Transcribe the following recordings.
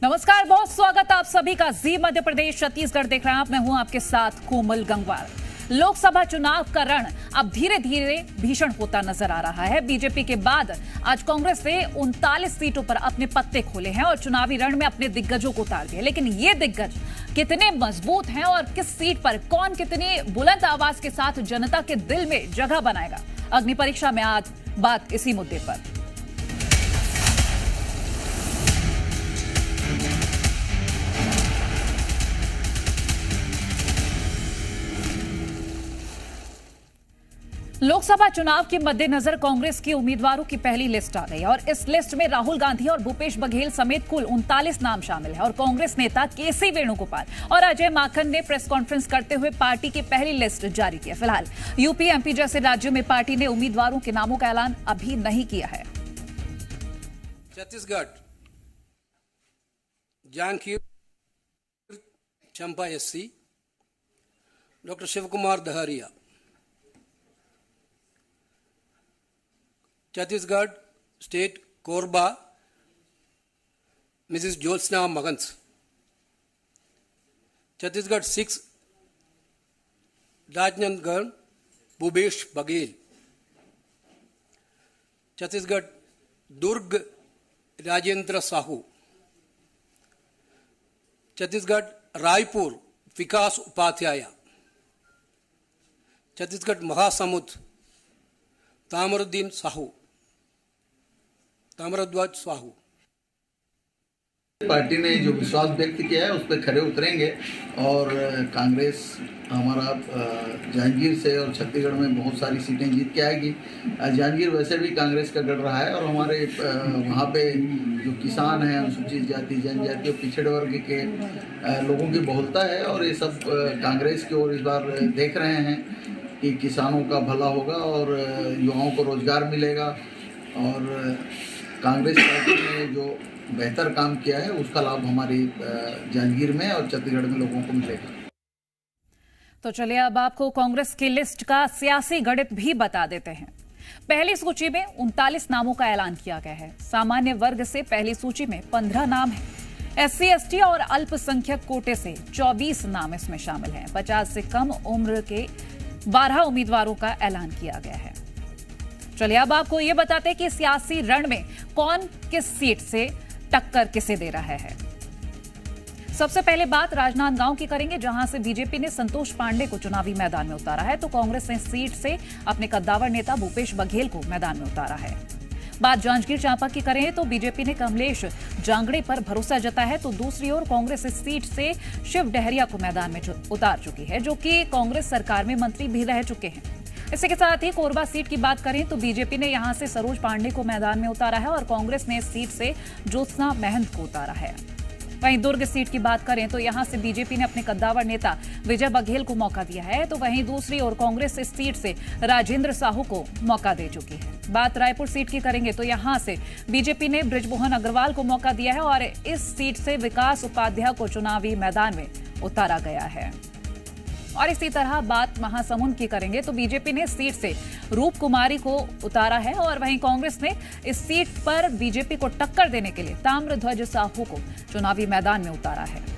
नमस्कार, बहुत स्वागत आप सभी का जी मध्य प्रदेश छत्तीसगढ़ देख रहे हैं आप। मैं हूं आपके साथ कोमल गंगवार। लोकसभा चुनाव का रण अब धीरे धीरे भीषण होता नजर आ रहा है। बीजेपी के बाद आज कांग्रेस ने 39 सीटों पर अपने पत्ते खोले हैं और चुनावी रण में अपने दिग्गजों को उतार दिया। लेकिन ये दिग्गज कितने मजबूत हैं और किस सीट पर कौन कितनी बुलंद आवाज के साथ जनता के दिल में जगह बनाएगा, अग्नि परीक्षा में आज बात इसी मुद्दे पर। लोकसभा चुनाव के मद्देनजर कांग्रेस के उम्मीदवारों की पहली लिस्ट आ गई और इस लिस्ट में राहुल गांधी और भूपेश बघेल समेत कुल 39 नाम शामिल हैं और कांग्रेस नेता केसी वेणुगोपाल और अजय माकन ने प्रेस कॉन्फ्रेंस करते हुए पार्टी की पहली लिस्ट जारी की है। फिलहाल यूपी, एमपी जैसे राज्यों में पार्टी ने उम्मीदवारों के नामों का ऐलान अभी नहीं किया है। Chhattisgarh Janjgir Champa SC doctor Shiv Kumar Dahariya. Chhattisgarh state Korba Mrs Jyotsna मगन्स। छत्तीसगढ़ 6 राजनांदगांव भूपेश बघेल। छत्तीसगढ़ दुर्ग राजेंद्र साहू। छत्तीसगढ़ रायपुर विकास उपाध्याय। छत्तीसगढ़ महासमुंद ताम्रध्वज साहू। पार्टी ने जो विश्वास व्यक्त किया है उस पर खरे उतरेंगे और कांग्रेस हमारा जांजगीर से और छत्तीसगढ़ में बहुत सारी सीटें जीत के आएगी। जांजगीर वैसे भी कांग्रेस का गढ़ रहा है और हमारे वहाँ पे जो किसान हैं, अनुसूचित जाति जनजाति और पिछड़े वर्ग के लोगों की बहुलता है और ये सब कांग्रेस की ओर इस बार देख रहे हैं कि किसानों का भला होगा और युवाओं को रोजगार मिलेगा और कांग्रेस पार्टी ने जो बेहतर काम किया है उसका लाभ हमारी जांजगीर में और छत्तीसगढ़ में लोगों को मिलेगा। तो चलिए अब आपको कांग्रेस की लिस्ट का सियासी गणित भी बता देते हैं। पहली सूची में 39 नामों का ऐलान किया गया है। सामान्य वर्ग से पहली सूची में 15 नाम हैं। एससी, एसटी और अल्पसंख्यक कोटे से 24 नाम इसमें शामिल हैं। 50 से कम उम्र के 12 उम्मीदवारों का ऐलान किया गया है। चलिए अब आपको यह बताते हैं कि सियासी रण में कौन किस सीट से टक्कर किसे दे रहा है। सबसे पहले बात राजनांदगांव की करेंगे, जहां से बीजेपी ने संतोष पांडे को चुनावी मैदान में उतारा है, तो कांग्रेस ने सीट से अपने कद्दावर नेता भूपेश बघेल को मैदान में उतारा है। बात जांजगीर चांपा की करें तो बीजेपी ने कमलेश जांगड़े पर भरोसा जताया है, तो दूसरी ओर कांग्रेस इस सीट से शिव डहरिया को मैदान में उतार चुकी है, जो कि कांग्रेस सरकार में मंत्री भी रह चुके हैं। इसी के साथ ही कोरबा सीट की बात करें तो बीजेपी ने यहां से सरोज पांडे को मैदान में उतारा है और कांग्रेस ने इस सीट से ज्योत्सना महंत को उतारा है। वहीं दुर्ग सीट की बात करें तो यहां से बीजेपी ने अपने कद्दावर नेता विजय बघेल को मौका दिया है, तो वहीं दूसरी ओर कांग्रेस इस सीट से राजेंद्र साहू को मौका दे चुकी है। बात रायपुर सीट की करेंगे तो यहां से बीजेपी ने बृजमोहन अग्रवाल को मौका दिया है और इस सीट से विकास उपाध्याय को चुनावी मैदान में उतारा गया है। और इसी तरह बात महासमुंद की करेंगे तो बीजेपी ने इस सीट से रूप कुमारी को उतारा है और वहीं कांग्रेस ने इस सीट पर बीजेपी को टक्कर देने के लिए ताम्रध्वज साहू को चुनावी मैदान में उतारा है।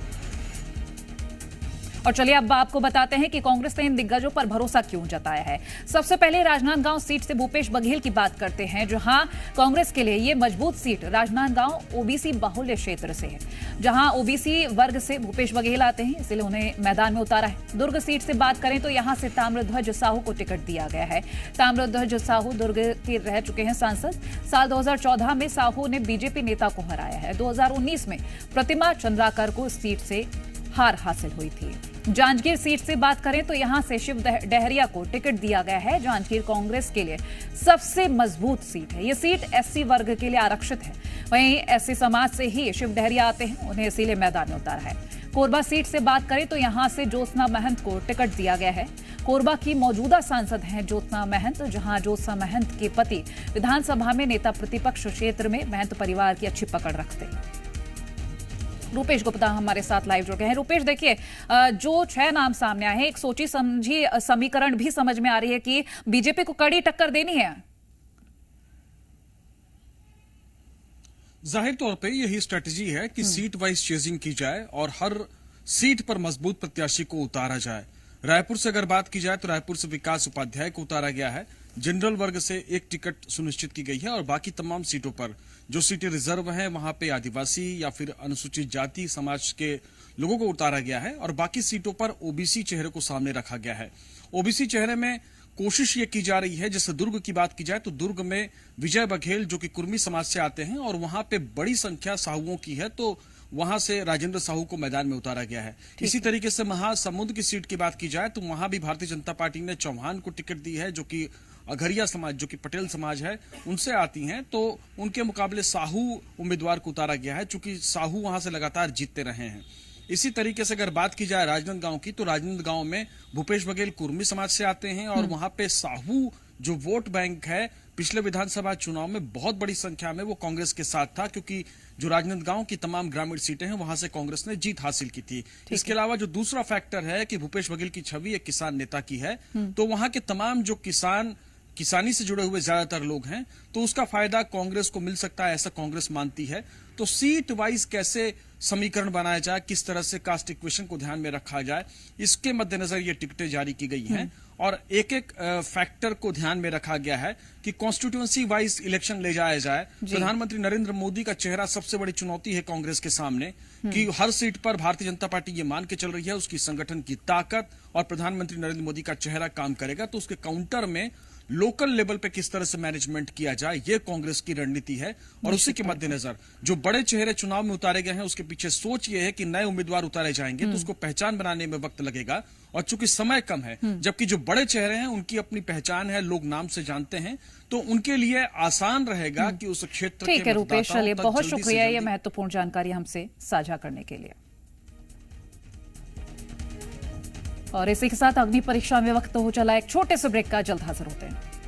और चलिए अब आपको बताते हैं कि कांग्रेस ने इन दिग्गजों पर भरोसा क्यों जताया है। सबसे पहले राजनांदगांव सीट से भूपेश बघेल की बात करते हैं, जहां कांग्रेस के लिए ये मजबूत सीट राजनांदगांव ओबीसी बाहुल्य क्षेत्र से है, जहां ओबीसी वर्ग से भूपेश बघेल आते हैं, इसलिए उन्हें मैदान में उतारा है। दुर्ग सीट से बात करें तो यहां से ताम्रध्वज साहू को टिकट दिया गया है। ताम्रध्वज साहू दुर्ग के रह चुके हैं सांसद। साल 2014 में साहू ने बीजेपी नेता को हराया है। 2019 में प्रतिमा चंद्राकर को इस सीट से हार हासिल हुई थी। जांजगीर सीट से बात करें तो यहां से शिव डहरिया को टिकट दिया गया है। जांजगीर कांग्रेस के लिए सबसे मजबूत सीट है। यह सीट एससी वर्ग के लिए आरक्षित है। वहीं एससी समाज से ही शिव डहरिया आते हैं, उन्हें इसीलिए मैदान में उतारा है। कोरबा सीट से बात करें तो यहां से ज्योत्सना महंत को टिकट दिया गया है। कोरबा की मौजूदा सांसद हैं ज्योत्सना महंत, जहां ज्योत्सना महंत के पति विधानसभा में नेता प्रतिपक्ष क्षेत्र में महंत परिवार की अच्छी पकड़ रखते हैं। रूपेश गुप्ता हमारे साथ लाइव जुड़ गए हैं। रूपेश, देखिए, जो 6 नाम सामने आए हैं, एक सोची समझी समीकरण भी समझ में आ रही है कि बीजेपी को कड़ी टक्कर देनी है। जाहिर तौर पे यही स्ट्रेटजी है कि सीट वाइज चेजिंग की जाए और हर सीट पर मजबूत प्रत्याशी को उतारा जाए। रायपुर से अगर बात की जाए तो रायपुर से विकास उपाध्याय को उतारा गया है। जनरल वर्ग से एक टिकट सुनिश्चित की गई है और बाकी तमाम सीटों पर जो सीटें रिजर्व हैं वहां पे आदिवासी या फिर अनुसूचित जाति समाज के लोगों को उतारा गया है और बाकी सीटों पर ओबीसी चेहरे को सामने रखा गया है। ओबीसी चेहरे में कोशिश ये की जा रही है, जैसे दुर्ग की बात की जाए तो दुर्ग में विजय बघेल जो कि कुर्मी समाज से आते हैं और वहां पे बड़ी संख्या साहुओं की है, तो वहां से राजेंद्र साहू को मैदान में उतारा गया है। इसी तरीके से महासमुंद की सीट की बात की जाए तो वहां भी भारतीय जनता पार्टी ने चौहान को टिकट दी है, जो कि अघरिया समाज जो कि पटेल समाज है उनसे आती हैं, तो उनके मुकाबले साहू उम्मीदवार को उतारा गया है, चूंकि साहू वहां से लगातार जीतते रहे हैं। इसी तरीके से अगर बात की जाए राजनांदगांव की तो राजनांदगांव में भूपेश बघेल कुर्मी समाज से आते हैं और वहां पे साहू जो वोट बैंक है पिछले विधानसभा चुनाव में बहुत बड़ी संख्या में वो कांग्रेस के साथ था, क्योंकि जो राजनांदगांव की तमाम ग्रामीण सीटें हैं वहां से कांग्रेस ने जीत हासिल की थी। इसके अलावा जो दूसरा फैक्टर है कि भूपेश बघेल की छवि एक किसान नेता की है, तो वहां के तमाम जो किसानी से जुड़े हुए ज्यादातर लोग हैं, तो उसका फायदा कांग्रेस को मिल सकता है, ऐसा कांग्रेस मानती है। तो सीट वाइज कैसे समीकरण बनाया जाए, किस तरह से कास्ट इक्वेशन को ध्यान में रखा जाए, इसके मद्देनजर ये टिकटें जारी की गई हैं और एक एक फैक्टर को ध्यान में रखा गया है कि कॉन्स्टिट्यूएंसी वाइज इलेक्शन ले जाया जाए। प्रधानमंत्री नरेंद्र मोदी का चेहरा सबसे बड़ी चुनौती है कांग्रेस के सामने कि हर सीट पर भारतीय जनता पार्टी ये मान के चल रही है उसकी संगठन की ताकत और प्रधानमंत्री नरेंद्र मोदी का चेहरा काम करेगा, तो उसके काउंटर में लोकल लेवल पे किस तरह से मैनेजमेंट किया जाए, ये कांग्रेस की रणनीति है। और उसी के मद्देनजर जो बड़े चेहरे चुनाव में उतारे गए हैं उसके पीछे सोच ये है कि नए उम्मीदवार उतारे जाएंगे तो उसको पहचान बनाने में वक्त लगेगा और चूंकि समय कम है, जबकि जो बड़े चेहरे हैं उनकी अपनी पहचान है, लोग नाम से जानते हैं, तो उनके लिए आसान रहेगा कि उस क्षेत्र ठीक है रूपेश, चलिए बहुत शुक्रिया ये महत्वपूर्ण जानकारी हमसे साझा करने के लिए। और इसी के साथ अग्नि परीक्षा में वक्त हो चला एक छोटे से ब्रेक का, जल्द हाजिर होते हैं।